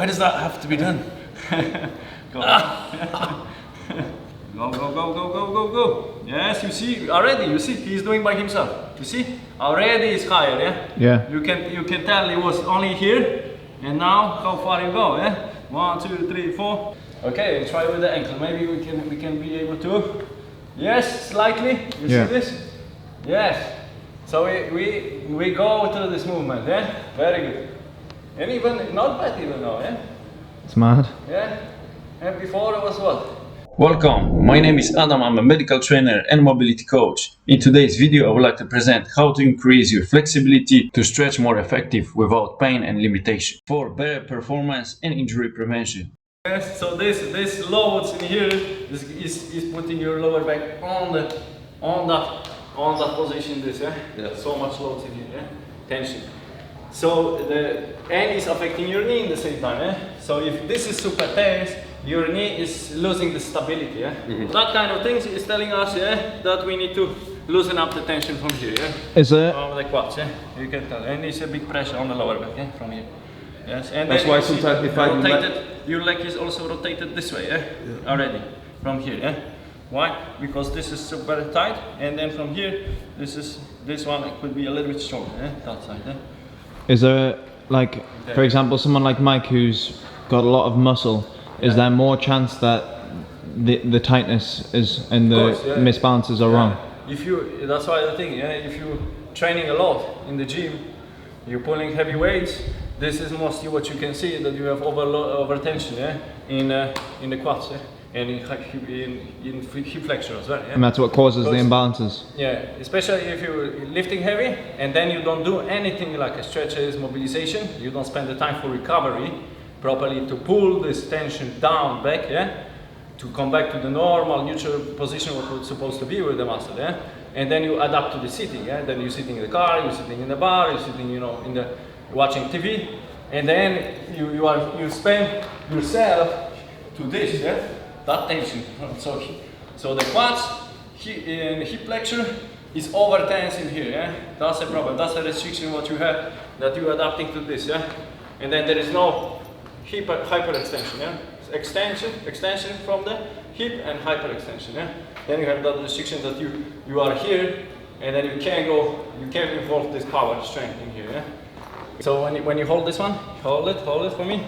Why does that have to be done? Go. Go, go, go, go, go, go, go. Yes, you see, already, you see, he's doing by himself. You see, already it's higher, yeah? Yeah. You can tell it was only here, and now how far you go, yeah? 1, 2, 3, 4. Okay, try with the ankle. Maybe we can be able to. Yes, slightly. You see this? Yes. So we go through this movement, yeah? Very good. And even not bad even now, yeah? It's mad. Yeah. And before it was what? Welcome, my name is Adam, I'm a medical trainer and mobility coach. In today's video I would like to present how to increase your flexibility to stretch more effective without pain and limitation for better performance and injury prevention. Yes, so this loads in here is putting your lower back on that position, this, yeah? So much loads in here, yeah? Tension. So and it's affecting your knee in the same time, yeah? So if this is super tense, your knee is losing the stability, yeah? That kind of things is telling us, yeah, that we need to loosen up the tension from here, yeah? Is it? From the quads, yeah? You can tell, and it's a big pressure on the lower back, yeah? From here. Yes, and that's why sometimes if I rotated, your leg is also rotated this way, yeah? Already, from here, yeah? Why? Because this is super tight, and then from here, this one it could be a little bit stronger, yeah? That side, yeah? Is there, like, for example, someone like Mike who's got a lot of muscle, is there more chance that the tightness is and the misbalances are wrong? That's why the thing, yeah? If you're training a lot in the gym, you're pulling heavy weights, this is mostly what you can see, that you have overtension, yeah? In the quads, yeah? And in hip flexor as well, yeah? And that's what causes the imbalances. Yeah, especially if you're lifting heavy and then you don't do anything like a stretches, mobilization, you don't spend the time for recovery properly to pull this tension down back, yeah? To come back to the normal neutral position what it's supposed to be with the muscle, yeah? And then you adapt to the sitting, yeah? Then you're sitting in the car, you're sitting in the bar, you're sitting, you know, watching TV, and then you spend yourself to this, yeah? That tension. So the quads in hip flexor is over tense in here, yeah? That's a problem. That's a restriction what you have, that you're adapting to this, yeah? And then there is no hyperextension, yeah? Extension from the hip and hyperextension, yeah? Then you have that restriction that you are here, and then you can't involve this power strength in here, yeah? So when you hold this one, hold it for me,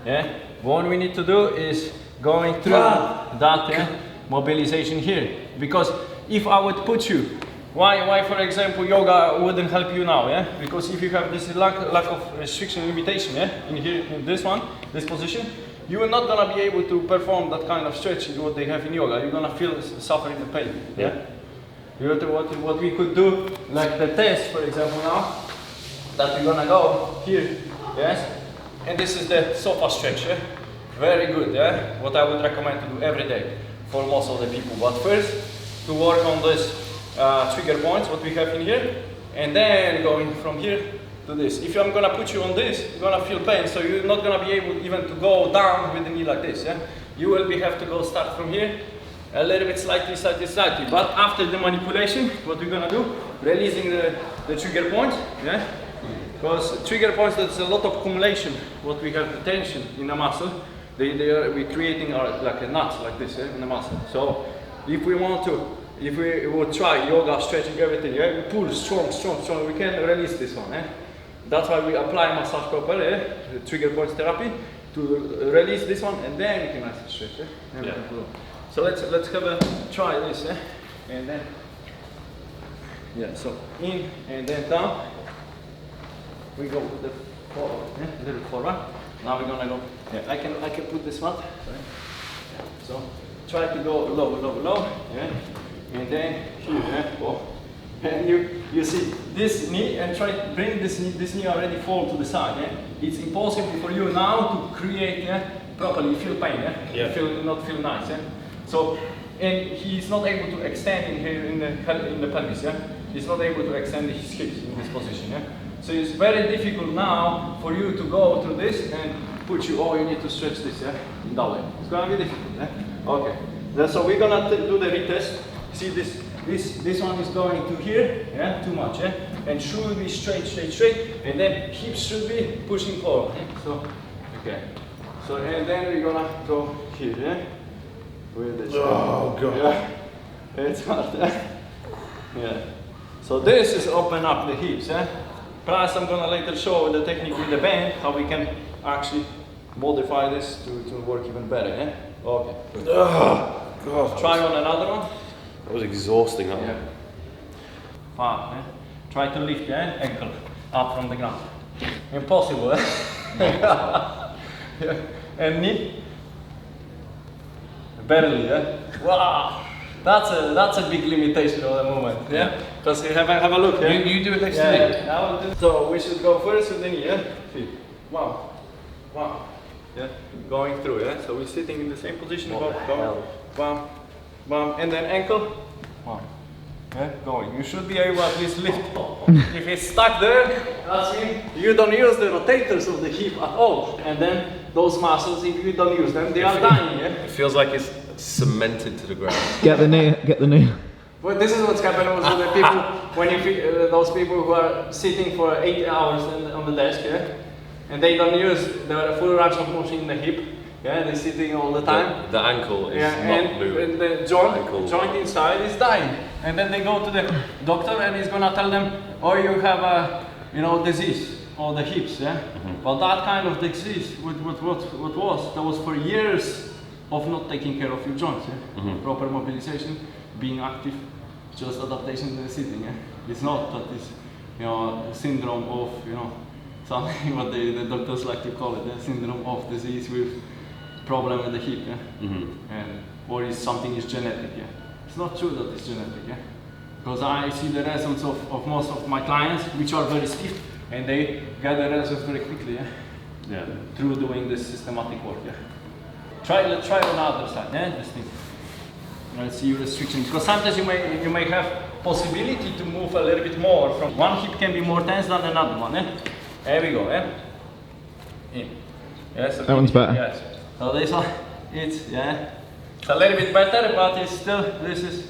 yeah? What we need to do is going through that mobilization here, because if I would put you, why for example yoga wouldn't help you now, yeah? Because if you have this lack of restriction limitation, yeah, in here, in this position, you are not gonna be able to perform that kind of stretching what they have in yoga. You're gonna feel suffering the pain, yeah? What we could do, like the test for example now, that we're gonna go here, yes? And this is the sofa stretch, yeah? Very good, yeah? What I would recommend to do every day for most of the people. But first, to work on this trigger points, what we have in here, and then going from here to this. If I'm gonna put you on this, you're gonna feel pain, so you're not gonna be able even to go down with the knee like this, yeah? You will have to go start from here, a little bit slightly. But after the manipulation, what we're gonna do, releasing the trigger point, yeah? Because trigger points, there's a lot of accumulation, what we have the tension in the muscle. We're creating like a knot like this, yeah, in the muscle. So if we would try yoga, stretching, everything, yeah, we pull strong, we can release this one, yeah? That's why we apply massage properly, yeah? The trigger points therapy, to release this one, and then we can actually stretch, yeah? Yeah. So let's have a try this, yeah? And then, yeah, so in and then down. We go with the forward, yeah? A little forward. Now we're gonna go, yeah, I can put this one, sorry. Yeah. So try to go low, yeah? And then here, yeah? Oh. And you see this knee, and try to bring this knee already fall to the side, yeah? It's impossible for you now to create, yeah, properly. You feel pain, yeah? Yeah. You not feel nice, yeah? So, and he's not able to extend in here in the pelvis, yeah? He's not able to extend his hips in this position, yeah? So it's very difficult now for you to go through this and put you, you need to stretch this, yeah? In that way. It's gonna be difficult, yeah? Okay. Then, so we're gonna do the retest. See this one is going to here, yeah? Too much, yeah? And should be straight. And then hips should be pushing forward, yeah? So, okay. So, and then we're gonna go here, yeah? With this. Oh god. Yeah. It's hard, yeah. So this is open up the hips, yeah? Plus I'm gonna later show the technique with the band, how we can actually modify this to work even better, yeah? Okay. Oh god. Try on another one. That was exhausting, that Yeah. one. Fine, yeah? Try to lift the ankle up from the ground. Impossible, eh? Yeah. And knee. Barely, yeah? Wow! That's a big limitation of the movement, yeah? Because you have a look, yeah? You do it next Yeah, to me. yeah. I will do. So we should go first with the knee, yeah? Feet. Wow. Wow. Yeah? Going through, yeah? So we're sitting in the same position. What the hell? Bam. Bam. And then ankle. Wow. Yeah, going. You should be able at least lift. If it's stuck there, that's mean you don't use the rotators of the hip at all. And then those muscles, if you don't use them, they are dying. Yeah? It feels like it's cemented to the ground. Get the knee. Get the knee. But this is what's happening with the people when you those people who are sitting for 8 hours on the desk, yeah, and they don't use the full range of motion in the hip. Yeah, they're sitting all the time. The ankle is not moving. And the joint inside is dying. And then they go to the doctor and he's gonna tell them, oh, you have a disease of the hips, yeah? But that kind of disease, what was? That was for years of not taking care of your joints, yeah? Proper mobilization, being active, just adaptation to the sitting, yeah? It's not that it's, the syndrome of, something what the doctors like to call it, the syndrome of disease with problem with the hip, yeah? Or is something is genetic, yeah? It's not true that it's genetic, yeah? Because I see the results of most of my clients, which are very stiff, and they get the results very quickly, yeah? Yeah. Through doing this systematic work, yeah? Let's try on the other side, yeah? This thing. Let's see your restriction, because sometimes you may have possibility to move a little bit more from one hip can be more tense than another one, yeah? There we go, yeah? In. Yes, okay. That one's better. Yes. So this one, it's a little bit better, but it's still, this is,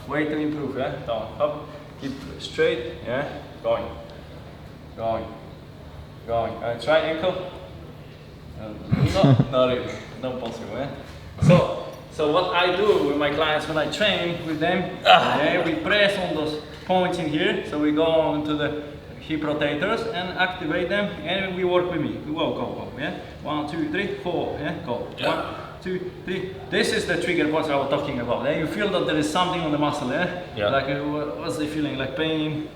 way to improve, yeah? Down, up, keep straight, yeah? Going. Try ankle. Not really, not possible, yeah? So what I do with my clients when I train with them, we press on those points in here, so we go on to the hip rotators and activate them, and we work with me. Go, yeah? 1, 2, 3, 4, yeah? Go. 1, 2, 3. This is the trigger points I was talking about. Yeah? You feel that there is something on the muscle, yeah? Yeah. Like what's the feeling? Like pain.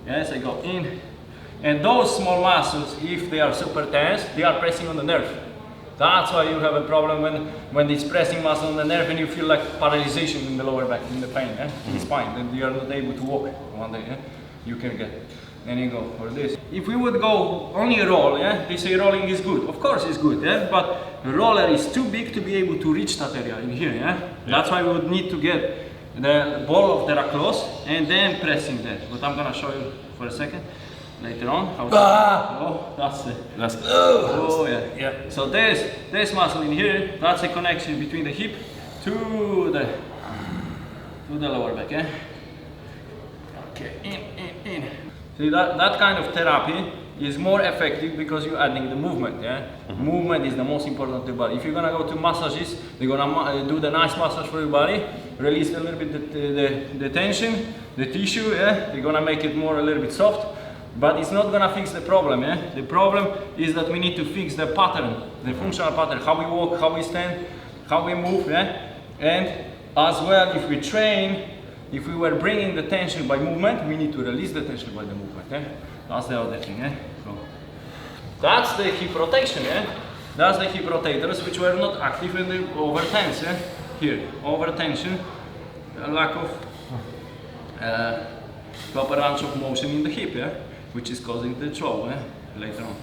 Yes, I go in. And those small muscles, if they are super tense, they are pressing on the nerve. That's why you have a problem when this pressing muscle on the nerve and you feel like paralyzation in the lower back, in the pain, yeah? In the spine, then you are not able to walk one day, yeah? You can get it. And you go for this. If we would go only roll, yeah? They say rolling is good. Of course it's good, yeah? But the roller is too big to be able to reach that area in here, yeah? That's why we would need to get the ball of the rack close and then pressing that. But I'm gonna show you for a second later on how that's it. Oh yeah. So this muscle in here, that's a connection between the hip to the lower back, yeah? Okay, in. See that kind of therapy is more effective because you're adding the movement, yeah? Movement is the most important to the body. If you're gonna go to massages, they're gonna do the nice massage for your body, release a little bit the tension, the tissue, yeah? They're gonna make it a little bit soft, but it's not gonna fix the problem, yeah? The problem is that we need to fix the pattern, the functional pattern, how we walk, how we stand, how we move, yeah? And as well, if we train, if we were bringing the tension by movement, we need to release the tension by the movement, yeah? That's the other thing, yeah? So that's the hip rotation, yeah? That's the hip rotators which were not active in the over tense, yeah? Here, over tension, lack of proper range of motion in the hip, yeah? Which is causing the trouble, yeah? Later on.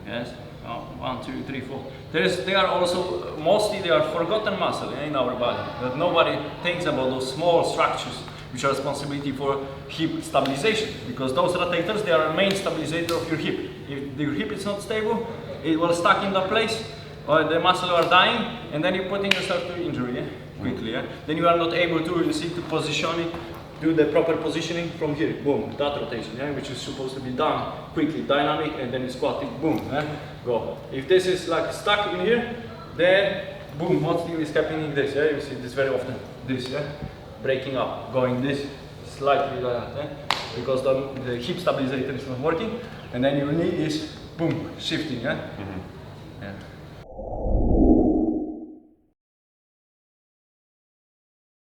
Yes? 1, 2, 3, 4. They are also, mostly they are forgotten muscle, yeah, in our body. That nobody thinks about those small structures which are responsibility for hip stabilization. Because those rotators, they are a main stabilizer of your hip. If your hip is not stable, it will stuck in that place, or the muscle are dying, and then you're putting yourself to injury, yeah? Quickly, yeah? Then you are not able to, to position it do the proper positioning from here, boom, that rotation, yeah, which is supposed to be done quickly, dynamic, and then you squat it, boom, go. If this is like stuck in here, then boom, what still is happening this, yeah, you see this very often, this, yeah, breaking up, going this, slightly like that, yeah? Because the hip stabilizer is not working, and then your knee is, boom, shifting, yeah? Yeah.